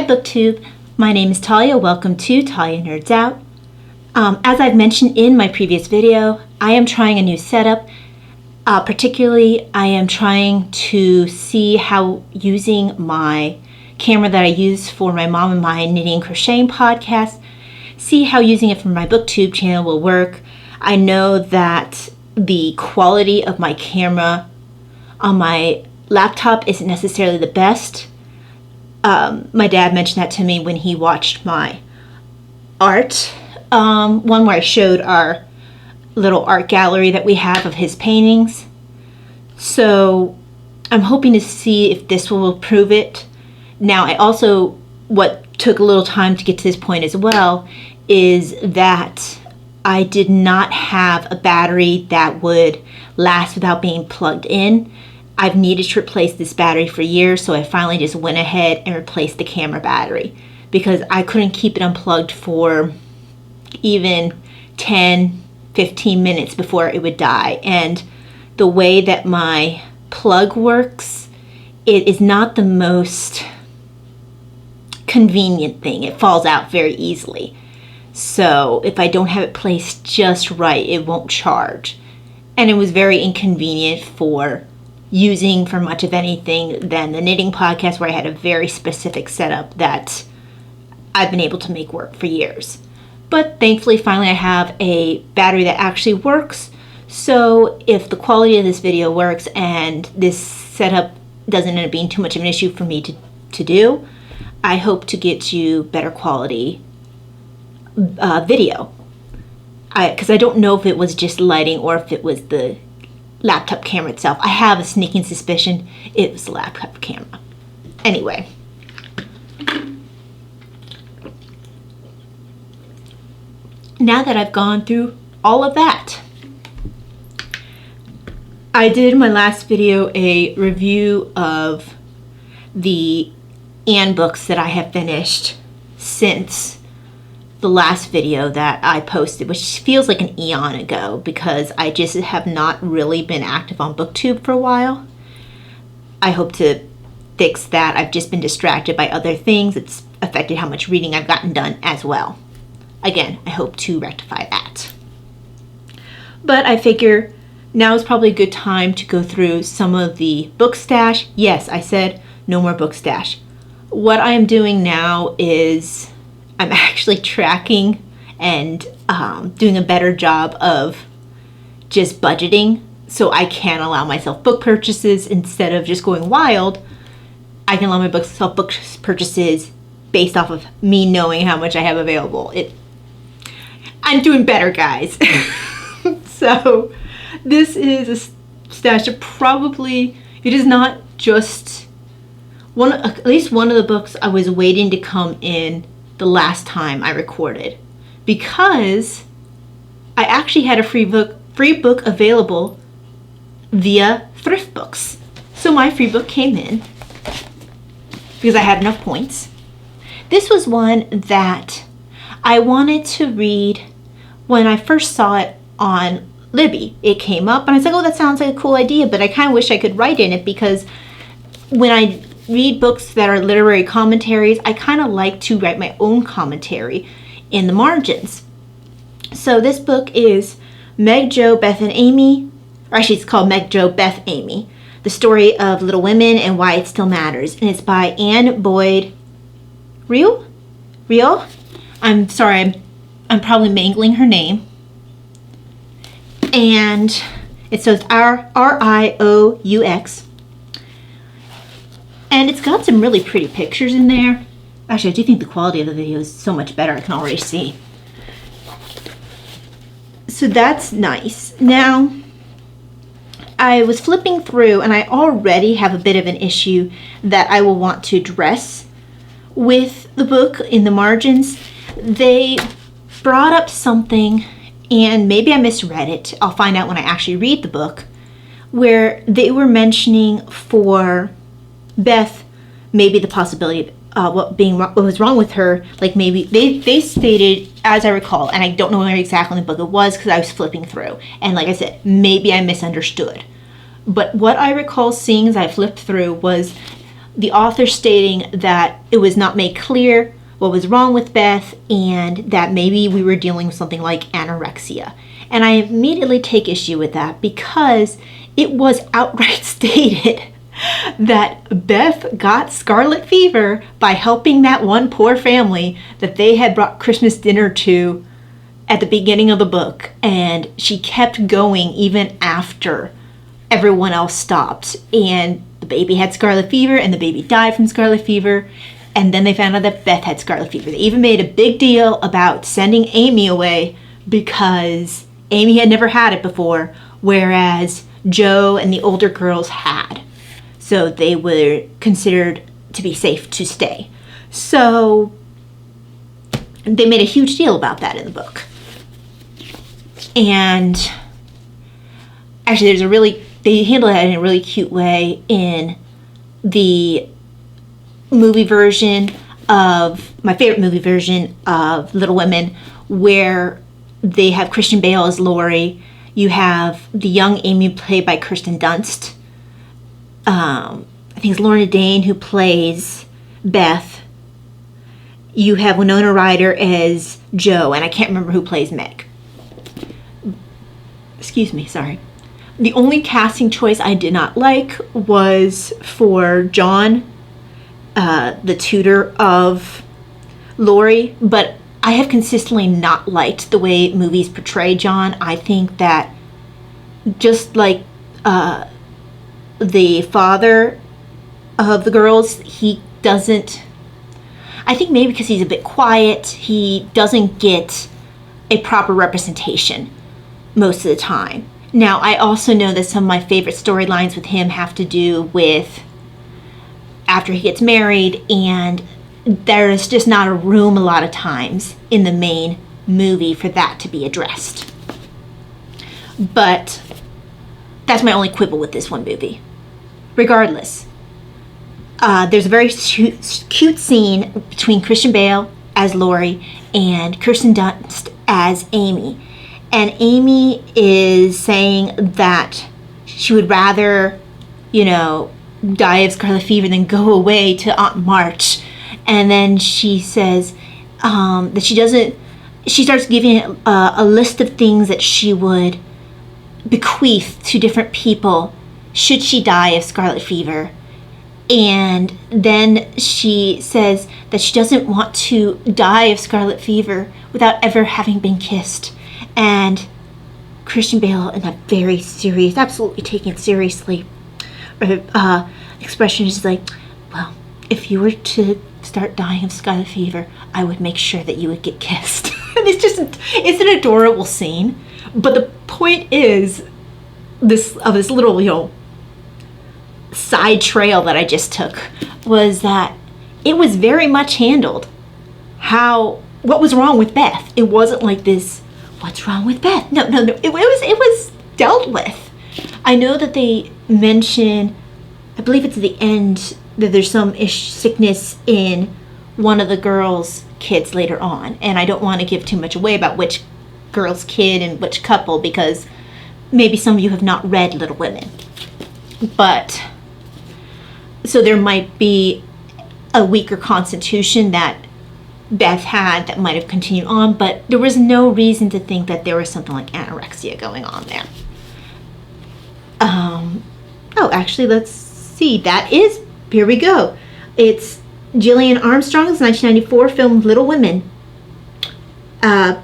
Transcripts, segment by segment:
Hi Booktube, my name is Talia. Welcome to Talia Nerds Out. As I've mentioned in my previous video, I am trying a new setup. Particularly, I am trying to see how using my camera that I use for my mom and my knitting and crocheting podcast, see how using it for my Booktube channel will work. I know that the quality of my camera on my laptop isn't necessarily the best. My dad mentioned that to me when he watched my art, one where I showed our little art gallery that we have of his paintings. So I'm hoping to see if this will prove it. Now, what took a little time to get to this point as well is that I did not have a battery that would last without being plugged in. I've needed to replace this battery for years, so I finally just went ahead and replaced the camera battery because I couldn't keep it unplugged for even 10-15 minutes before it would die. And the way that my plug works, it is not the most convenient thing. It falls out very easily. So if I don't have it placed just right, it won't charge. And it was very inconvenient for using for much of anything than the knitting podcast, where I had a very specific setup that I've been able to make work for years. But thankfully, finally, I have a battery that actually works. So if the quality of this video works and this setup doesn't end up being too much of an issue for me to do, I hope to get you better quality video. Because I don't know if it was just lighting or if it was the laptop camera itself. I have a sneaking suspicion it was the laptop camera. Anyway. Now that I've gone through all of that, I did in my last video a review of the Anne books that I have finished since the last video that I posted, which feels like an eon ago because I just have not really been active on Booktube for a while. I hope to fix that. I've just been distracted by other things. It's affected how much reading I've gotten done as well. Again, I hope to rectify that. But I figure now is probably a good time to go through some of the book stash. Yes, I said no more book stash. What I am doing now is I'm actually tracking and doing a better job of just budgeting so I can allow myself book purchases instead of just going wild. I can allow myself book purchases based off of me knowing how much I have available. I'm doing better, guys. So this is a stash of probably, it is not just at least one of the books I was waiting to come in the last time I recorded, because I actually had a free book available via Thrift Books. So my free book came in because I had enough points. This was one that I wanted to read when I first saw it on Libby. It came up and I was like, oh, that sounds like a cool idea, but I kind of wish I could write in it, because when I read books that are literary commentaries, I kind of like to write my own commentary in the margins. So this book is Meg, Jo, Beth, and Amy, or actually it's called Meg, Jo, Beth, Amy, The Story of Little Women and Why It Still Matters. And it's by Anne Boyd Rio? I'm sorry, I'm probably mangling her name. And it says R-I-O-U-X. And it's got some really pretty pictures in there. Actually, I do think the quality of the video is so much better. I can already see. So that's nice. Now, I was flipping through and I already have a bit of an issue that I will want to address with the book in the margins. They brought up something, and maybe I misread it. I'll find out when I actually read the book, where they were mentioning for Beth maybe the possibility of what was wrong with her. Like maybe they stated, as I recall, and I don't know where exactly in the book it was because I was flipping through, and like I said, maybe I misunderstood, but what I recall seeing as I flipped through was the author stating that it was not made clear what was wrong with Beth and that maybe we were dealing with something like anorexia. And I immediately take issue with that because it was outright stated that Beth got scarlet fever by helping that one poor family that they had brought Christmas dinner to at the beginning of the book, and she kept going even after everyone else stopped, and the baby had scarlet fever and the baby died from scarlet fever, and then they found out that Beth had scarlet fever. They even made a big deal about sending Amy away because Amy had never had it before, whereas Joe and the older girls had. So they were considered to be safe to stay. So they made a huge deal about that in the book. And actually they handle that in a really cute way in the movie version of, my favorite movie version of Little Women, where they have Christian Bale as Laurie. You have the young Amy played by Kirsten Dunst. I think it's Lorna Dane who plays Beth. You have Winona Ryder as Jo, and I can't remember who plays Meg. Excuse me, sorry. The only casting choice I did not like was for John, the tutor of Laurie, but I have consistently not liked the way movies portray John. I think that just like the father of the girls, he doesn't, I think maybe because he's a bit quiet, he doesn't get a proper representation most of the time. Now, I also know that some of my favorite storylines with him have to do with after he gets married, and there's just not a room a lot of times in the main movie for that to be addressed. But that's my only quibble with this one movie. Regardless, there's a very cute scene between Christian Bale as Laurie and Kirsten Dunst as Amy. And Amy is saying that she would rather, die of scarlet fever than go away to Aunt March. And then she says that she starts giving a list of things that she would bequeath to different people should she die of scarlet fever. And then she says that she doesn't want to die of scarlet fever without ever having been kissed. And Christian Bale, in a very serious, absolutely taking it seriously, expression is like, well, if you were to start dying of scarlet fever, I would make sure that you would get kissed. And it's an adorable scene. But the point is, this little, side trail that I just took was that it was very much handled what was wrong with Beth. It wasn't like this, what's wrong with Beth? No. It was dealt with. I know that they mention, I believe it's at the end, that there's some sickness in one of the girls' kids later on. And I don't want to give too much away about which girl's kid and which couple, because maybe some of you have not read Little Women. But so there might be a weaker constitution that Beth had that might have continued on, but there was no reason to think that there was something like anorexia going on there. Actually, let's see. Here we go. It's Gillian Armstrong's 1994 film Little Women. I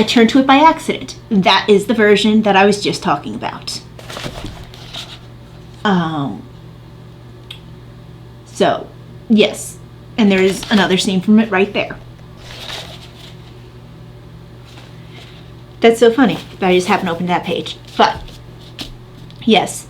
turned to it by accident. That is the version that I was just talking about. So, yes. And there is another scene from it right there. That's so funny that I just happened to open that page. But, yes.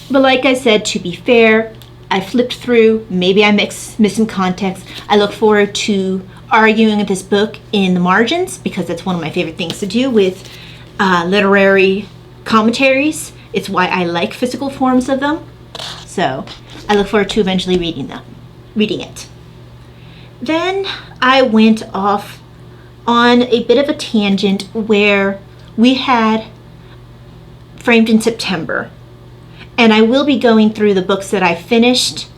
But like I said, to be fair, I flipped through. Maybe I missed some context. I look forward to arguing with this book in the margins, because that's one of my favorite things to do with literary commentaries. It's why I like physical forms of them. So, I look forward to eventually reading it. Then I went off on a bit of a tangent where we had Framed in September, And I will be going through the books that I finished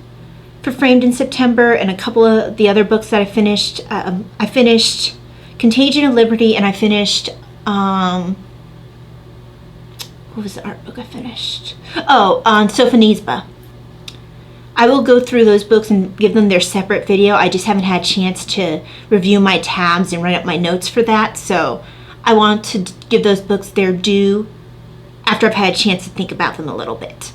for Framed in September, and a couple of the other books that I finished. I finished Contagion of Liberty, and I finished, what was the art book I finished? Oh, on Sophonisba. I will go through those books and give them their separate video. I just haven't had a chance to review my tabs and write up my notes for that, so I want to give those books their due after I've had a chance to think about them a little bit.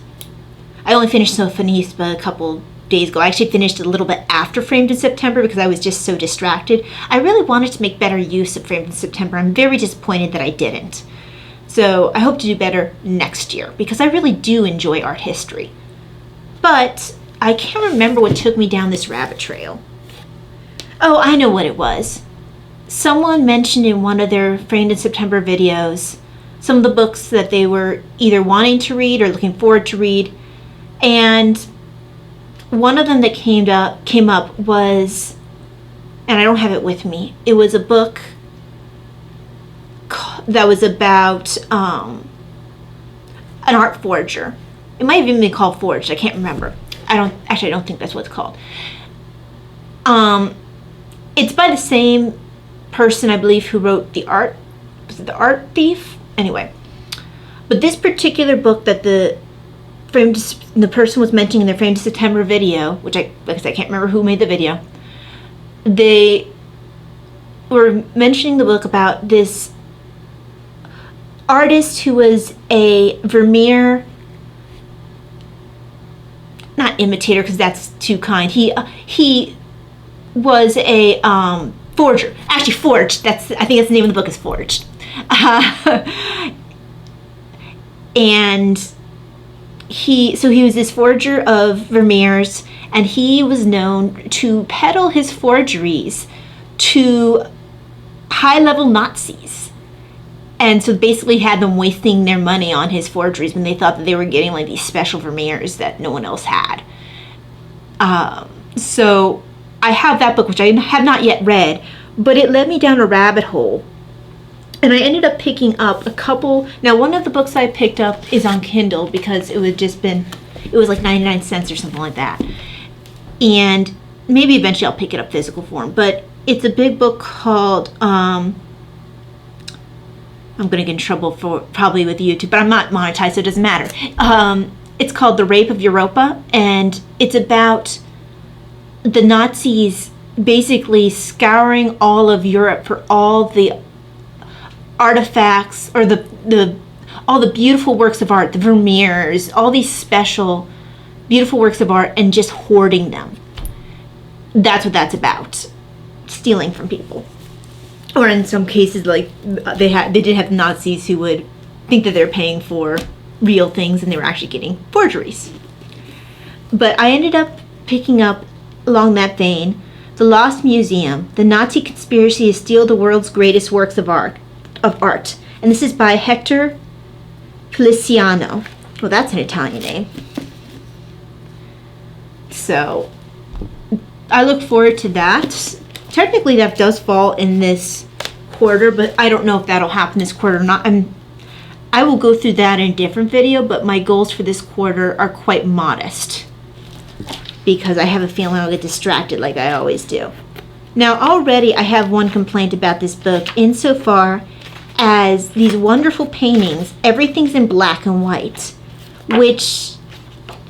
I only finished Sophonisba a couple days ago. I actually finished a little bit after Framed in September because I was just so distracted. I really wanted to make better use of Framed in September. I'm very disappointed that I didn't. So I hope to do better next year because I really do enjoy art history. But I can't remember what took me down this rabbit trail. Oh, I know what it was. Someone mentioned in one of their Framed in September videos some of the books that they were either wanting to read or looking forward to read. And one of them that came up was, and I don't have it with me, it was a book that was about an art forger. It might have even been called Forged, I can't remember. I don't think that's what it's called. It's by the same person, I believe, who wrote The Art Thief? Anyway, but this particular book that the person was mentioning in their Framed in September video, which I can't remember who made the video, they were mentioning the book about this artist who was a Vermeer, not imitator because that's too kind. He was a forger. Actually, Forged. I think that's the name of the book is Forged. And he was this forger of Vermeers, and he was known to peddle his forgeries to high-level Nazis. And so basically had them wasting their money on his forgeries when they thought that they were getting like these special Vermeers that no one else had. So I have that book, which I have not yet read, but it led me down a rabbit hole. And I ended up picking up a couple. Now, one of the books I picked up is on Kindle because it was like 99 cents or something like that. And maybe eventually I'll pick it up physical form. But it's a big book called, I'm going to get in trouble for probably with YouTube, but I'm not monetized, so it doesn't matter. It's called The Rape of Europa, and it's about the Nazis basically scouring all of Europe for all the artifacts or all the beautiful works of art, the Vermeers, all these special beautiful works of art, and just hoarding them. That's what that's about. Stealing from people. Or in some cases, like they did have Nazis who would think that they're paying for real things and they were actually getting forgeries. But I ended up picking up, along that vein, The Lost Museum, The Nazi Conspiracy to Steal the World's Greatest Works of Art. And this is by Hector Feliciano. Well, that's an Italian name. So I look forward to that. Technically that does fall in this quarter, but I don't know if that'll happen this quarter or not. I will go through that in a different video, but my goals for this quarter are quite modest because I have a feeling I'll get distracted like I always do. Now, already I have one complaint about this book insofar as these wonderful paintings, everything's in black and white, which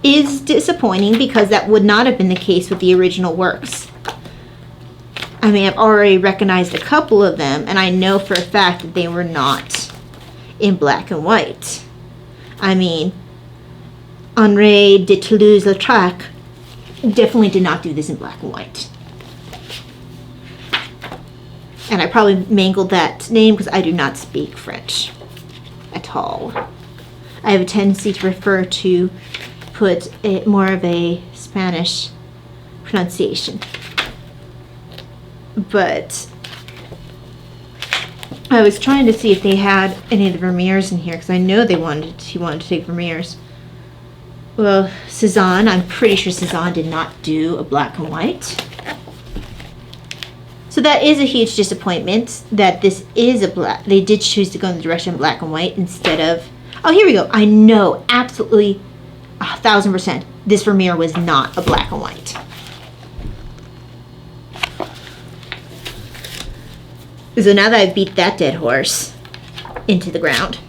is disappointing because that would not have been the case with the original works. I mean, I've already recognized a couple of them, and I know for a fact that they were not in black and white. I mean, Henri de Toulouse-Lautrec definitely did not do this in black and white. And I probably mangled that name because I do not speak French at all. I have a tendency to put more of a Spanish pronunciation. But I was trying to see if they had any of the Vermeers in here because I know he wanted to take Vermeers. Well, Cezanne, I'm pretty sure Cezanne did not do a black and white. So that is a huge disappointment that this is they did choose to go in the direction of black and white instead of, oh, here we go. I know, absolutely 1,000%, this Vermeer was not a black and white. So now that I've beat that dead horse into the ground.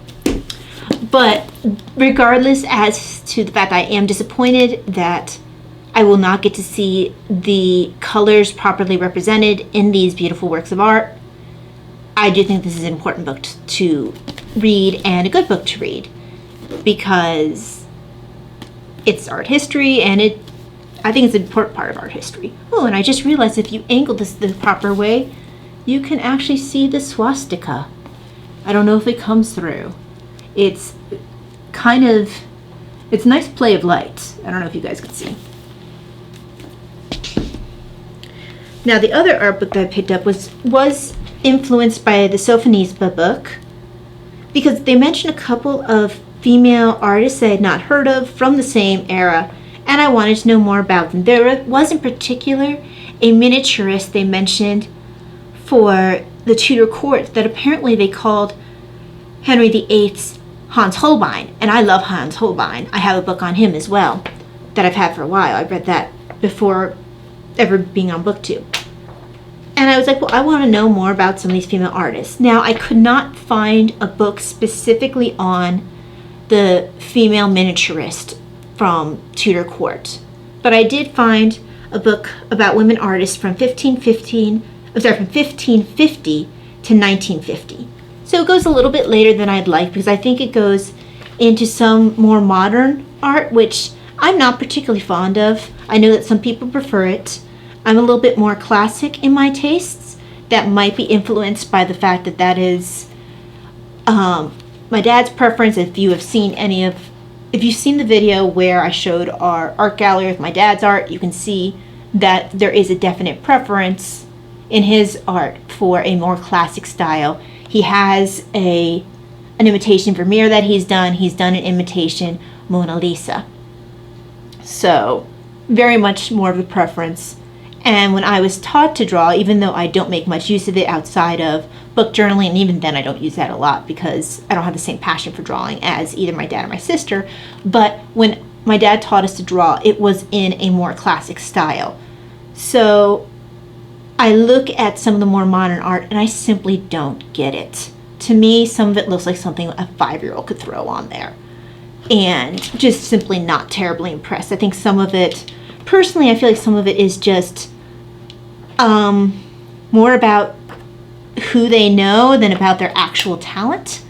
But regardless as to the fact that I am disappointed that I will not get to see the colors properly represented in these beautiful works of art, I do think this is an important book to read and a good book to read because it's art history and I think it's an important part of art history. Oh, and I just realized if you angle this the proper way, you can actually see the swastika. I don't know if it comes through. It's kind of, it's a nice play of light. I don't know if you guys can see. Now the other art book that I picked up was influenced by the Sofonisba book because they mentioned a couple of female artists I had not heard of from the same era, and I wanted to know more about them. There was in particular a miniaturist they mentioned for the Tudor court that apparently they called Henry VIII's Hans Holbein, and I love Hans Holbein. I have a book on him as well that I've had for a while. I read that before ever being on booktube. And I was like, well, I want to know more about some of these female artists. Now, I could not find a book specifically on the female miniaturist from Tudor court, but I did find a book about women artists from 1550 to 1950. So it goes a little bit later than I'd like because I think it goes into some more modern art, which I'm not particularly fond of. I know that some people prefer it. I'm a little bit more classic in my tastes. That might be influenced by the fact that that is my dad's preference. If you've seen the video where I showed our art gallery with my dad's art, you can see that there is a definite preference in his art for a more classic style. He has an imitation Vermeer that he's done. He's done an imitation Mona Lisa. So very much more of a preference. And when I was taught to draw, even though I don't make much use of it outside of book journaling, and even then I don't use that a lot because I don't have the same passion for drawing as either my dad or my sister, but when my dad taught us to draw, it was in a more classic style. So I look at some of the more modern art and I simply don't get it. To me, some of it looks like something a 5-year-old could throw on there. And just simply not terribly impressed. I think some of it, personally, I feel like some of it is just more about who they know than about their actual talent.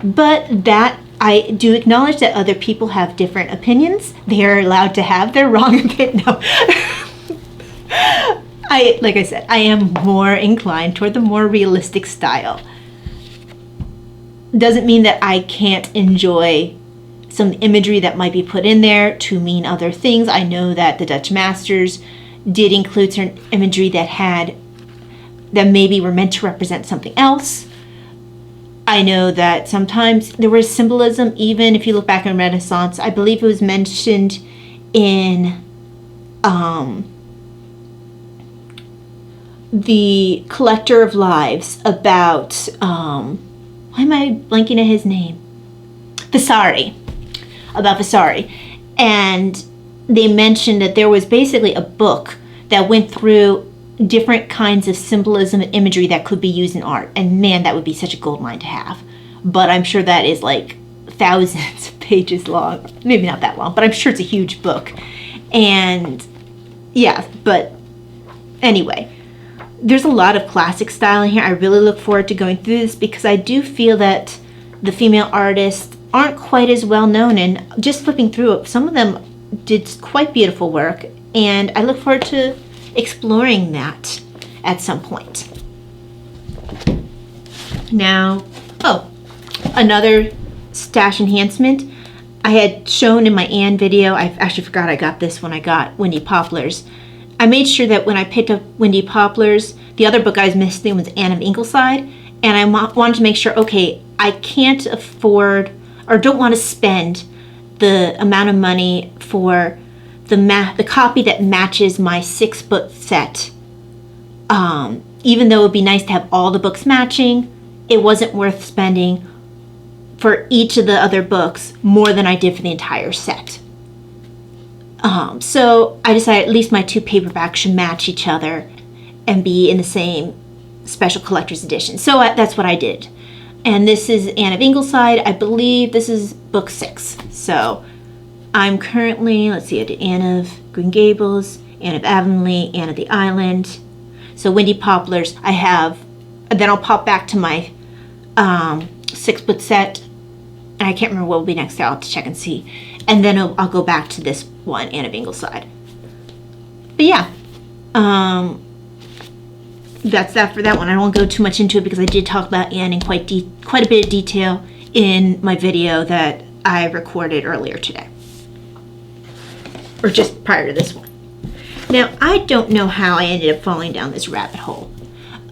But that, I do acknowledge that other people have different opinions. They are allowed to have their wrong opinion. No. Like I said, I am more inclined toward the more realistic style. Doesn't mean that I can't enjoy some imagery that might be put in there to mean other things. I know that the Dutch masters did include certain imagery that maybe were meant to represent something else. I know that sometimes there was symbolism, even if you look back in Renaissance. I believe it was mentioned in the Collector of Lives about, why am I blanking at his name? Vasari. About Vasari. And they mentioned that there was basically a book that went through different kinds of symbolism and imagery that could be used in art. And man, that would be such a gold mine to have. But I'm sure that is like thousands of pages long. Maybe not that long, but I'm sure it's a huge book. And yeah, but anyway, there's a lot of classic style in here. I really look forward to going through this because I do feel that the female artists aren't quite as well known, and just flipping through it, some of them did quite beautiful work, and I look forward to exploring that at some point. Now, another stash enhancement. I had shown in my Anne video, I actually forgot I got this when I got Windy Poplars. I made sure that when I picked up Windy Poplars, the other book I was missing was Anne of Ingleside, and I wanted to make sure, okay, I can't afford or don't want to spend the amount of money for the copy that matches my 6-book set. Even though it would be nice to have all the books matching, it wasn't worth spending for each of the other books more than I did for the entire set. So I decided at least my 2 paperbacks should match each other and be in the same special collector's edition. So that's what I did. And this is Anne of Ingleside. I believe this is book 6. So I'm currently, let's see, I did Anne of Green Gables, Anne of Avonlea, Anne of the Island. So Windy Poplars, I have, and then I'll pop back to my 6-book set. And I can't remember what will be next. I'll have to check and see. And then I'll go back to this one, Anne of Ingleside. But yeah, that's that for that one. I don't want to go too much into it because I did talk about Anne in quite a bit of detail in my video that I recorded earlier today. Or just prior to this one. Now, I don't know how I ended up falling down this rabbit hole.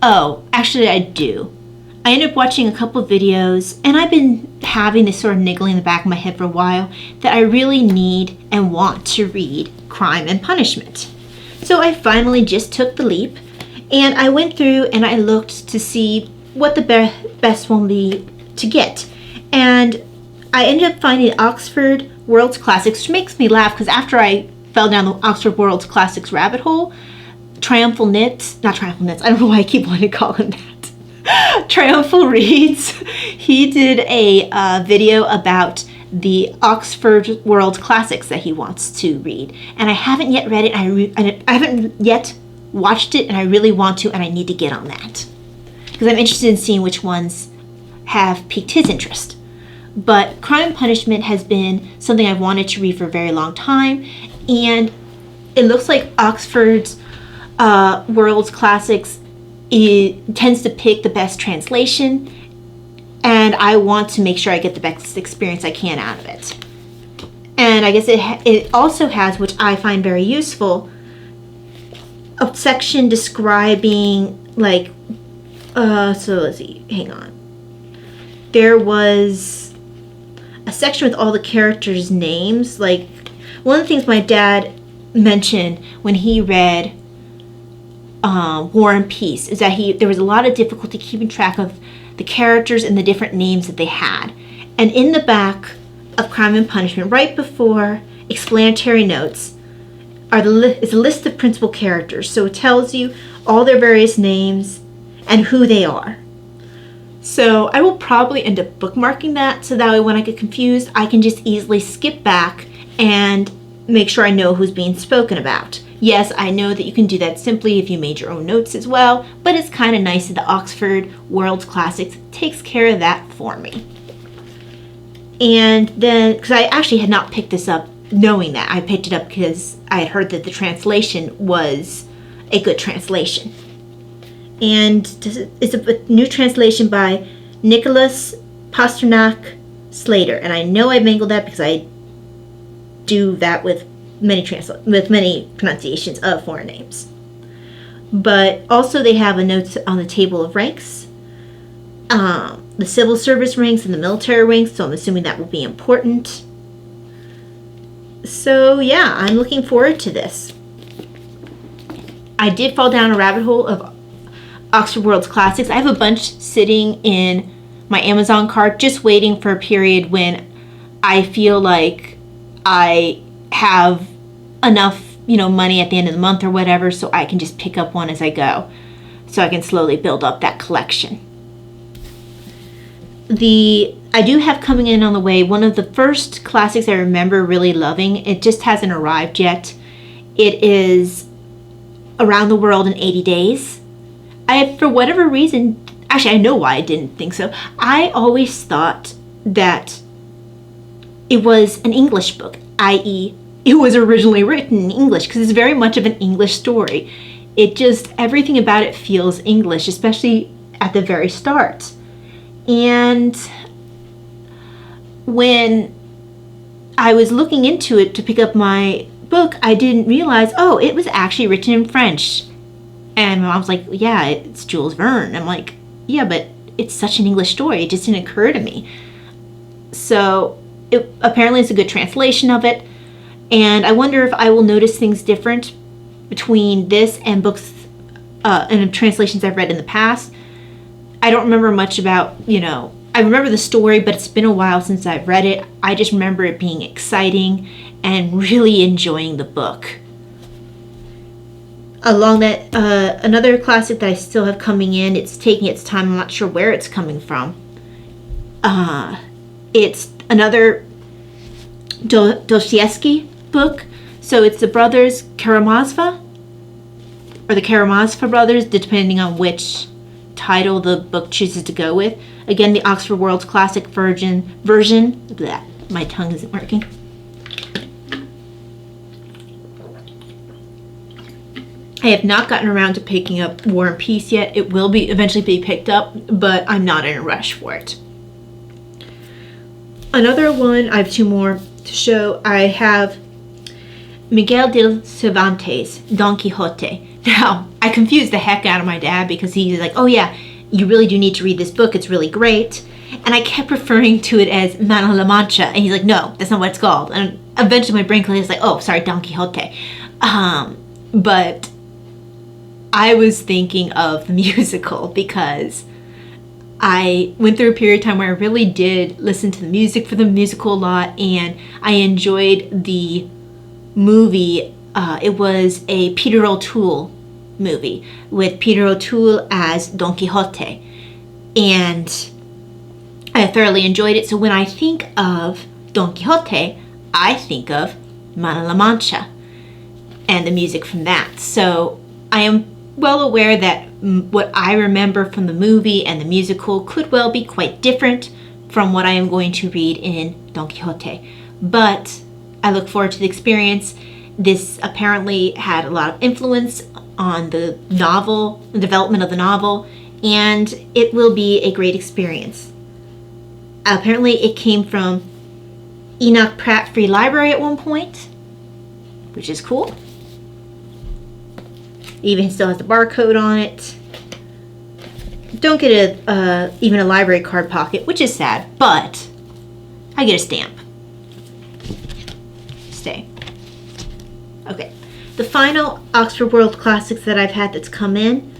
Oh, actually I do. I ended up watching a couple of videos, and I've been having this sort of niggling in the back of my head for a while that I really need and want to read Crime and Punishment. So I finally just took the leap, and I went through and I looked to see what the best one would be to get. And I ended up finding Oxford World's Classics, which makes me laugh because after I fell down the Oxford World's Classics rabbit hole, Triumphal Knits, not Triumphal Knits, I don't know why I keep wanting to call him that. Triumphal Reads, he did a video about the Oxford World Classics that he wants to read. And I haven't yet read it, I haven't yet watched it, and I really want to, and I need to get on that. Because I'm interested in seeing which ones have piqued his interest. But Crime and Punishment has been something I've wanted to read for a very long time, and it looks like Oxford's World's Classics tends to pick the best translation, and I want to make sure I get the best experience I can out of it. And I guess it also has, which I find very useful, a section describing, like, so let's see, hang on. There was a section with all the characters' names. Like, one of the things my dad mentioned when he read War and Peace is that there was a lot of difficulty keeping track of the characters and the different names that they had. And in the back of Crime and Punishment, right before explanatory notes, is a list of principal characters. So it tells you all their various names and who they are. So I will probably end up bookmarking that, so that way when I get confused, I can just easily skip back and make sure I know who's being spoken about. Yes, I know that you can do that simply if you made your own notes as well, but it's kind of nice that the Oxford World's Classics takes care of that for me. And then, because I actually had not picked this up knowing that. I picked it up because I had heard that the translation was a good translation. And it's a new translation by Nicholas Pasternak Slater. And I know I mangled that because I do that with many pronunciations of foreign names. But also they have a note on the table of ranks, the civil service ranks and the military ranks, so I'm assuming that will be important. So yeah, I'm looking forward to this. I did fall down a rabbit hole of Oxford World's Classics. I have a bunch sitting in my Amazon cart just waiting for a period when I feel like I have enough, money at the end of the month or whatever, so I can just pick up one as I go, so I can slowly build up that collection. I do have coming in on the way one of the first classics I remember really loving. It just hasn't arrived yet. It is Around the World in 80 Days. For whatever reason, actually I know why I didn't think so. I always thought that it was an English book, i.e. it was originally written in English, because it's very much of an English story. Everything about it feels English, especially at the very start. And when I was looking into it to pick up my book, I didn't realize, it was actually written in French. And my mom's like, yeah, it's Jules Verne. I'm like, yeah, but it's such an English story. It just didn't occur to me. So apparently it's a good translation of it. And I wonder if I will notice things different between this and books and translations I've read in the past. I don't remember much about, I remember the story, but it's been a while since I've read it. I just remember it being exciting and really enjoying the book. Along that, another classic that I still have coming in, it's taking its time, I'm not sure where it's coming from. It's another Dostoevsky book. So it's the brothers Karamazov, or the Karamazov brothers, depending on which title the book chooses to go with. Again, the Oxford World's Classic version. Bleh, my tongue isn't working. I have not gotten around to picking up War and Peace yet. It will be eventually be picked up, but I'm not in a rush for it. Another one, I have two more to show. I have Miguel de Cervantes' Don Quixote. Now, I confused the heck out of my dad because he's like, oh yeah, you really do need to read this book. It's really great. And I kept referring to it as Mano de la Mancha. And he's like, no, that's not what it's called. And eventually my brain was like, oh, sorry, Don Quixote. But I was thinking of the musical because I went through a period of time where I really did listen to the music for the musical a lot, and I enjoyed the movie. It was a Peter O'Toole movie with Peter O'Toole as Don Quixote, and I thoroughly enjoyed it. So when I think of Don Quixote, I think of Mano de la Mancha and the music from that. So I am well aware that what I remember from the movie and the musical could well be quite different from what I am going to read in Don Quixote. But I look forward to the experience. This apparently had a lot of influence on the novel, the development of the novel, and it will be a great experience. Apparently it came from Enoch Pratt Free Library at one point, which is cool. Even still has the barcode on it. Don't get even a library card pocket, which is sad, but I get a stamp. Stay. Okay. The final Oxford World Classics that I've had that's come in,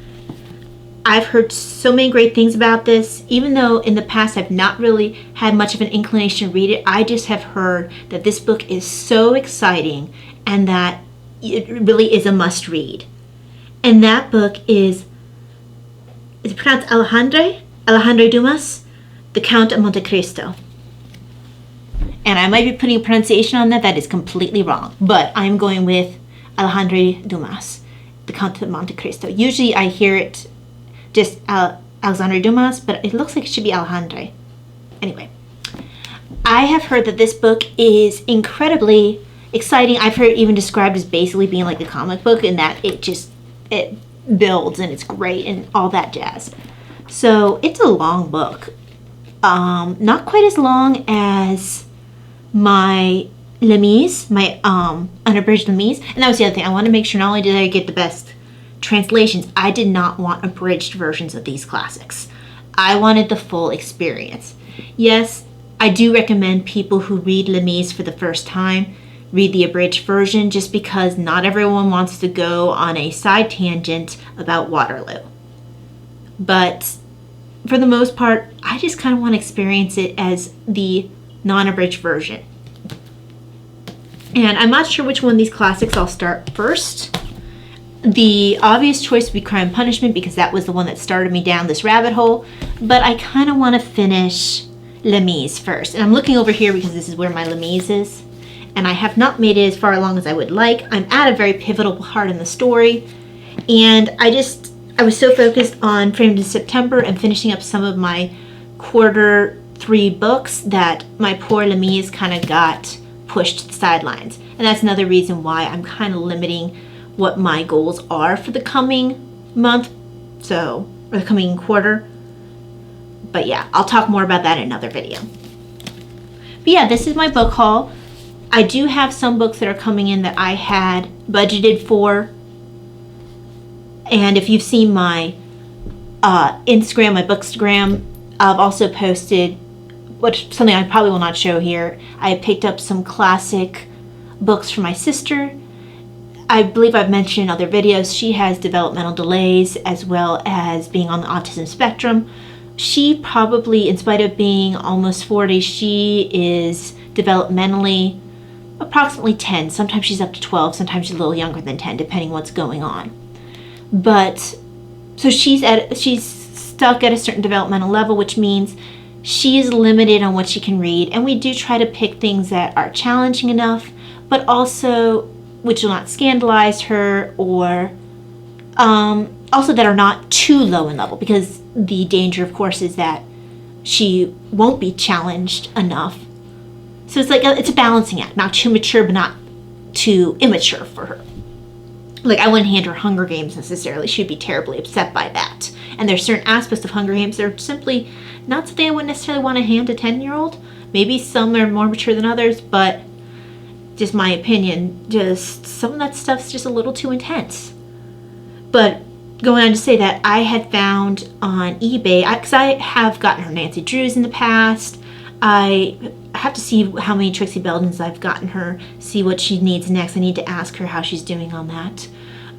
I've heard so many great things about this. Even though in the past I've not really had much of an inclination to read it, I just have heard that this book is so exciting and that it really is a must read. And that book is it pronounced Alejandro Dumas, The Count of Monte Cristo. And I might be putting a pronunciation on that is completely wrong, but I'm going with Alejandro Dumas, The Count of Monte Cristo. Usually I hear it just Alexandre Dumas, but it looks like it should be Alejandro. Anyway, I have heard that this book is incredibly exciting. I've heard it even described as basically being like a comic book, and that it builds and it's great and all that jazz. So it's a long book. Not quite as long as my Les Mis, my unabridged Les Mis. And that was the other thing. I wanted to make sure not only did I get the best translations, I did not want abridged versions of these classics. I wanted the full experience. Yes, I do recommend people who read Les Mis for the first time read the abridged version, just because not everyone wants to go on a side tangent about Waterloo. But for the most part, I just kind of want to experience it as the non-abridged version. And I'm not sure which one of these classics I'll start first. The obvious choice would be Crime and Punishment, because that was the one that started me down this rabbit hole. But I kind of want to finish Les Mis first. And I'm looking over here because this is where my Les Mis is. And I have not made it as far along as I would like. I'm at a very pivotal part in the story. And I was so focused on Framed in September and finishing up some of my quarter 3 books that my poor Les Mis kind of got pushed to the sidelines. And that's another reason why I'm kind of limiting what my goals are for the coming month, or the coming quarter. But yeah, I'll talk more about that in another video. But yeah, this is my book haul. I do have some books that are coming in that I had budgeted for. And if you've seen my Instagram, my Bookstagram, I've also posted, something I probably will not show here. I picked up some classic books for my sister. I believe I've mentioned in other videos, she has developmental delays as well as being on the autism spectrum. She probably, in spite of being almost 40, she is developmentally approximately 10. Sometimes she's up to 12. Sometimes she's a little younger than 10, depending what's going on. But so she's stuck at a certain developmental level, which means she is limited on what she can read. And we do try to pick things that are challenging enough, but also which will not scandalize her, or also that are not too low in level, because the danger, of course, is that she won't be challenged enough. So it's like it's a balancing act, not too mature, but not too immature for her. Like, I wouldn't hand her Hunger Games necessarily. She'd be terribly upset by that. And there's certain aspects of Hunger Games that are simply not something I wouldn't necessarily want to hand a 10-year-old. Maybe some are more mature than others, but just my opinion, just some of that stuff's just a little too intense. But going on to say that I had found on eBay, because I have gotten her Nancy Drews in the past. I have to see how many Trixie Beldens I've gotten her, see what she needs next. I need to ask her how she's doing on that.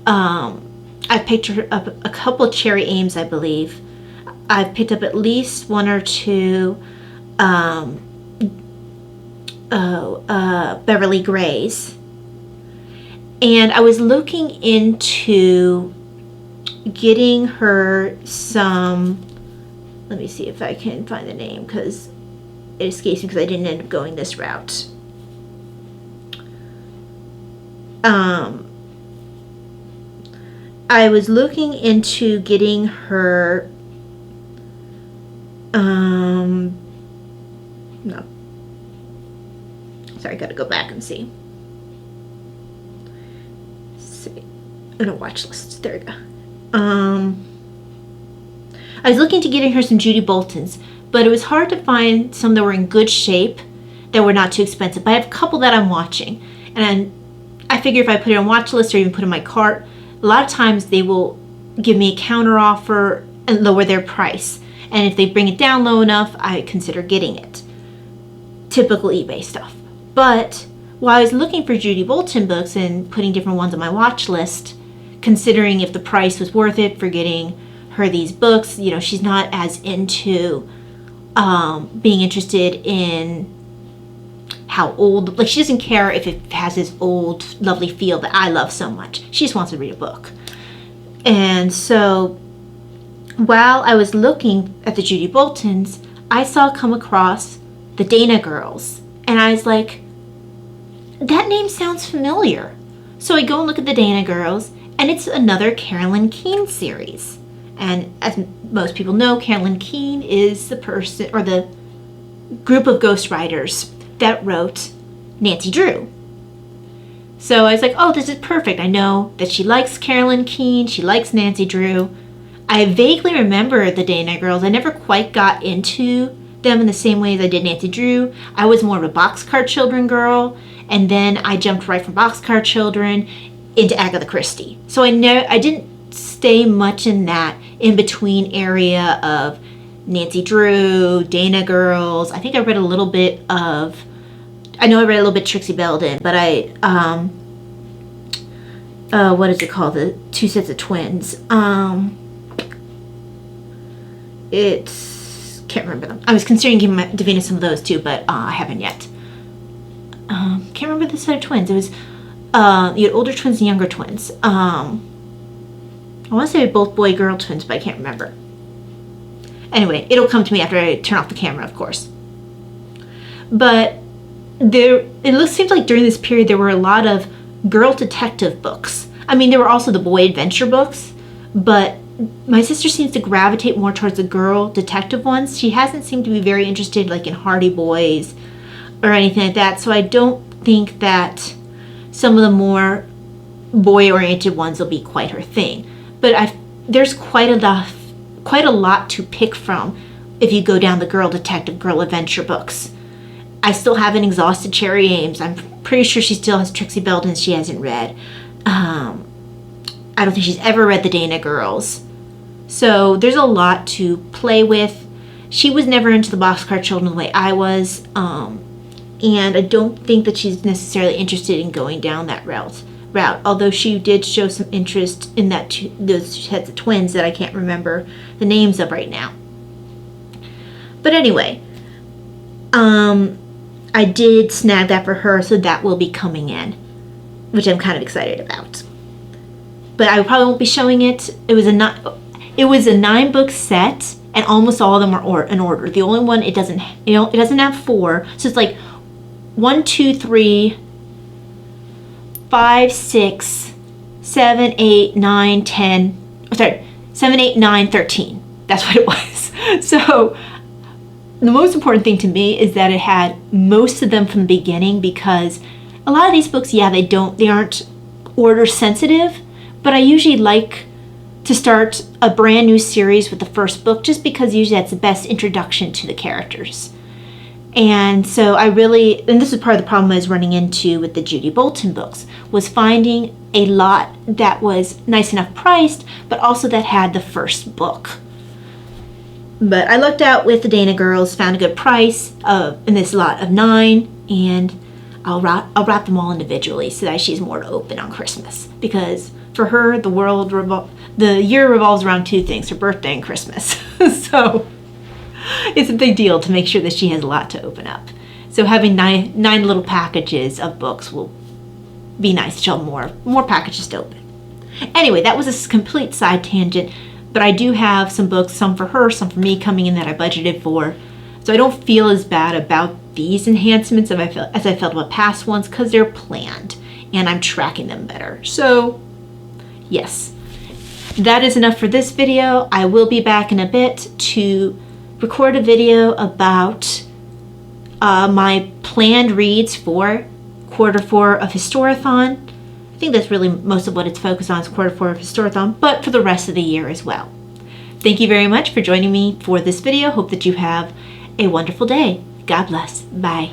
I picked her up a couple of Cherry Ames, I believe. I've picked up at least one or two Beverly Grays. And I was looking into getting her some, let me see if I can find the name, because it escapes me because I didn't end up going this route. I was looking into getting her, no, sorry, I gotta go back and see. In a watch list, there we go. I was looking to getting her some Judy Boltons, but it was hard to find some that were in good shape that were not too expensive. But I have a couple that I'm watching, and I figure if I put it on watch list or even put it in my cart, a lot of times they will give me a counter offer and lower their price. And if they bring it down low enough, I consider getting it. Typical eBay stuff. But while I was looking for Judy Bolton books and putting different ones on my watch list, considering if the price was worth it for getting her these books, you know, she's not as into being interested in how old, like she doesn't care if it has this old lovely feel that I love so much. She just wants to read a book. And so while I was looking at the Judy Boltons, I saw come across the Dana Girls, and I was like, that name sounds familiar. So I go and look at the Dana Girls, and it's another Carolyn Keene series. And as most people know, Carolyn Keene is the person, or the group of ghostwriters that wrote Nancy Drew. So I was like, oh, this is perfect. I know that she likes Carolyn Keene, she likes Nancy Drew. I vaguely remember the Dana Girls. I never quite got into them in the same way as I did Nancy Drew. I was more of a Boxcar Children girl, and then I jumped right from Boxcar Children into Agatha Christie. So I didn't stay much in that in-between area of Nancy Drew, Dana Girls. I think I read a little bit of, I know I read a little bit Trixie Belden, but what is it called? The Two Sets of Twins. Can't remember them. I was considering giving Davina some of those too, but I haven't yet. Can't remember the set of twins. It was, you had older twins and younger twins. I want to say both boy-girl twins, but I can't remember. Anyway, it'll come to me after I turn off the camera, of course. But seems like during this period there were a lot of girl detective books. I mean, there were also the boy adventure books, but my sister seems to gravitate more towards the girl detective ones. She hasn't seemed to be very interested like in Hardy Boys or anything like that, so I don't think that some of the more boy-oriented ones will be quite her thing. But there's quite a lot to pick from if you go down the girl detective, girl adventure books. I still haven't exhausted Cherry Ames. I'm pretty sure she still has Trixie Belden she hasn't read. I don't think she's ever read the Dana Girls. So there's a lot to play with. She was never into the Boxcar Children the way I was. And I don't think that she's necessarily interested in going down that route. Although she did show some interest in those sets of twins that I can't remember the names of right now. But anyway, I did snag that for her, so that will be coming in, which I'm kind of excited about. But I probably won't be showing it. It was a 9-book set, and almost all of them are in order. The only one it doesn't have 4, so it's like 1, 2, 3, 5, 6, 7, 8, 9, 10. Sorry, 7, 8, 9, 13. That's what it was. So the most important thing to me is that it had most of them from the beginning, because a lot of these books, they aren't order sensitive, but I usually like to start a brand new series with the first book, just because usually that's the best introduction to the characters. And so and this is part of the problem I was running into with the Judy Bolton books, was finding a lot that was nice enough priced, but also that had the first book. But I looked out with the Dana girls, found a good price in this lot of 9, and I'll wrap them all individually so that she's more to open on Christmas. Because for her, the year revolves around 2 things: her birthday and Christmas. So it's a big deal to make sure that she has a lot to open up. So having nine little packages of books will be nice. She'll have more packages to open. Anyway, that was a complete side tangent. But I do have some books, some for her, some for me, coming in that I budgeted for. So I don't feel as bad about these enhancements as I felt about past ones, because they're planned and I'm tracking them better. So yes, that is enough for this video. I will be back in a bit to record a video about my planned reads for Q4 of Historathon. I think that's really most of what it's focused on, is Q4 of Historathon, but for the rest of the year as well. Thank you very much for joining me for this video. Hope that you have a wonderful day. God bless. Bye.